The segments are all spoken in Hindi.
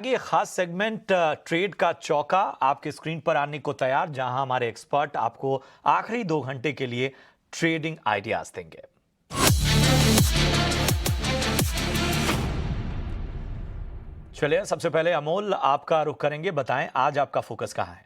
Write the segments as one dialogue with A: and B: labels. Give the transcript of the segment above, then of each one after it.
A: ये खास सेगमेंट ट्रेड का चौका आपके स्क्रीन पर आने को तैयार, जहां हमारे एक्सपर्ट आपको आखिरी 2 घंटे के लिए ट्रेडिंग आइडियाज देंगे। चलिए, सबसे पहले अमोल आपका रुख करेंगे। बताएं, आज आपका फोकस कहां है?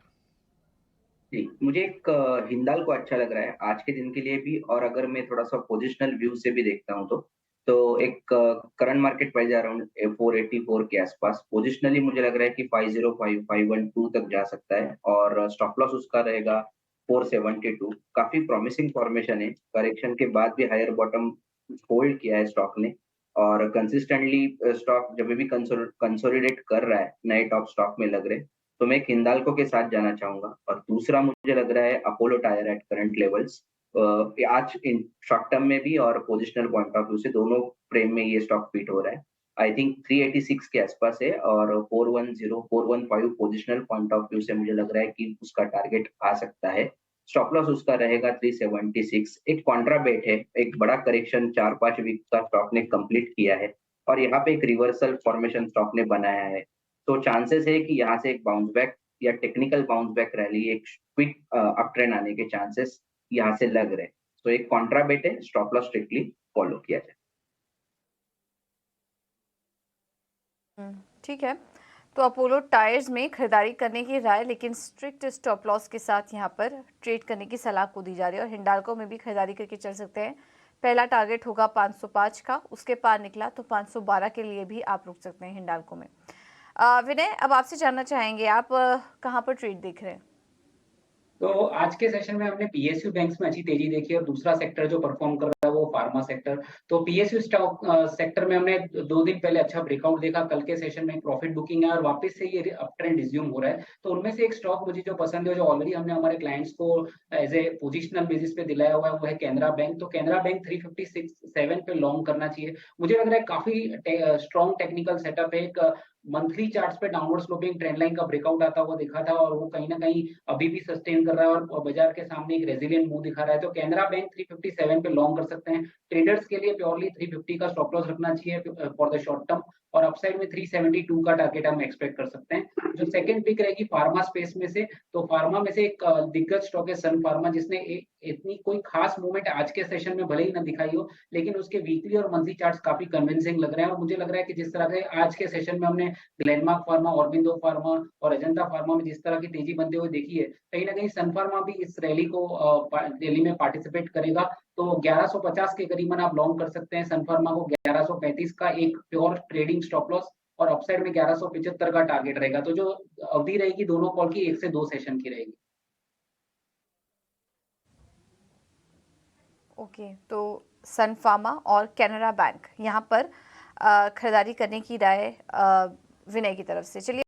B: जी, मुझे एक हिंडाल्को अच्छा लग रहा है आज के दिन के लिए भी। और अगर मैं थोड़ा-सा पोजिशनल व्यू से भी देखता हूँ तो एक करंट मार्केट प्राइस अराउंड 484 के आसपास। पोजिशनली मुझे लग रहा है कि 505, 512 तक जा सकता है और स्टॉप लॉस उसका रहेगा 472। काफ़ी प्रॉमिसिंग फॉर्मेशन है। करेक्शन के बाद भी हायर बॉटम होल्ड किया है स्टॉक ने और कंसिस्टेंटली स्टॉक जब भी कंसोलिडेट कर रहा है, नए टॉप स्टॉक में लग रहे हैं। तो मैं एक हिंडाल्को के साथ जाना चाहूँगा और दूसरा मुझे लग रहा है Apollo tyre at current levels. आज इन शॉर्ट टर्म में भी और पोजिशनल पॉइंट ऑफ व्यू से दोनों फ्रेम में ये स्टॉक फिट हो रहा है। आई थिंक 386 के आसपास है और 410, 415 पोजिशनल पॉइंट ऑफ व्यू से मुझे लग रहा है कि उसका टारगेट आ सकता है। स्टॉप लॉस उसका रहेगा 376। एक कॉन्ट्रा बेट है, एक बड़ा करेक्शन 4-5 वीक का स्टॉक ने कंप्लीट किया है और यहाँ पे एक रिवर्सल फॉर्मेशन स्टॉक ने बनाया है। तो चांसेस है कि यहाँ से एक बाउंस बैक या टेक्निकल बाउंस बैक रैली, एक क्विक अप ट्रेंड आने के चांसेस यहाँ से लग रहे हैं। तो एक कॉन्ट्रा बेट है, स्टॉप लॉस स्ट्रिक्टली फॉलो किया जाए।
C: ठीक है। तो अपोलो टायर्स में खरीदारी करने की राय, लेकिन स्ट्रिक्ट स्टॉप लॉस के साथ यहाँ पर ट्रेड करने की सलाह को दी जा रही है। और हिंडाल्को में भी खरीदारी करके चल सकते हैं। पहला टारगेट होगा 505 का, उसके पार निकला तो 512 के लिए भी आप रुक सकते हैं हिंडाल्को में। विनय, अब आपसे जानना चाहेंगे, आप कहाँ पर ट्रेड देख रहे हैं?
D: तो आज के सेशन में हमने पीएसयू बैंक्स में अच्छी तेजी देखी और दूसरा सेक्टर जो परफॉर्म कर रहा है वो फार्मा सेक्टर। तो पीएसयू स्टॉक सेक्टर में हमने 2 दिन पहले अच्छा ब्रेकआउट देखा। कल के सेशन में प्रॉफिट बुकिंग है और वापस से ये अप ट्रेंड रिज्यूम हो रहा है। तो उनमें से एक स्टॉक मुझे जो पसंद है, जो ऑलरेडी हमने हमारे क्लाइंट्स को एज ए पोजिशनल बेसिस पे दिलाया हुआ है, वो है कैनरा बैंक। तो कैनरा बैंक 356.7 पे लॉन्ग करना चाहिए। मुझे लग रहा है काफी स्ट्रॉन्ग टेक्निकल सेटअप है। एक मंथली चार्ट्स पे डाउनवर्ड स्लोपिंग ट्रेंड लाइन का ब्रेकआउट आता हुआ दिखा था और वो कहीं न कहीं अभी भी सस्टेन कर रहा है और बाजार के सामने एक रेजिलिएंट मूव दिखा रहा है। तो कैनरा बैंक 357 पे लॉन्ग कर सकते हैं। ट्रेडर्स के लिए प्योरली 350 का स्टॉप लॉस रखना चाहिए फॉर द शॉर्ट टर्म और अपसाइड में 372 का टारगेट हम एक्सपेक्ट कर सकते हैं। जो सेकंड पिक रहेगी फार्मा स्पेस में से, तो फार्मा में से एक दिग्गज स्टॉक है सन फार्मा, जिसने इतनी कोई खास मूवमेंट आज के सेशन में भले ही ना दिखाई हो, लेकिन उसके वीकली और मंथली चार्ट्स काफी कन्विंसिंग लग रहे हैं। और मुझे लग रहा है कि जिस तरह से आज के सेशन में हमने ग्लेनमार्क फार्मा, ऑरबिंदो फार्मा और अजंता फार्मा में जिस तरह की तेजी बनते हुए देखी है, कहीं ना कहीं सन फार्मा भी इस रैली में पार्टिसिपेट करेगा। तो 1150 के करीबन आप लॉन्ग कर सकते हैं सन फार्मा को। 1135 का एक प्योर ट्रेडिंग स्टॉप लॉस और अपसाइड में 1175 का टारगेट रहेगा। तो जो अवधि रहेगी दोनों कॉल की 1 से 2 सेशन की रहेगी।
C: ओके, तो सन फार्मा और कैनरा बैंक यहाँ पर खरीदारी करने की राय विनय की तरफ से। चलिए।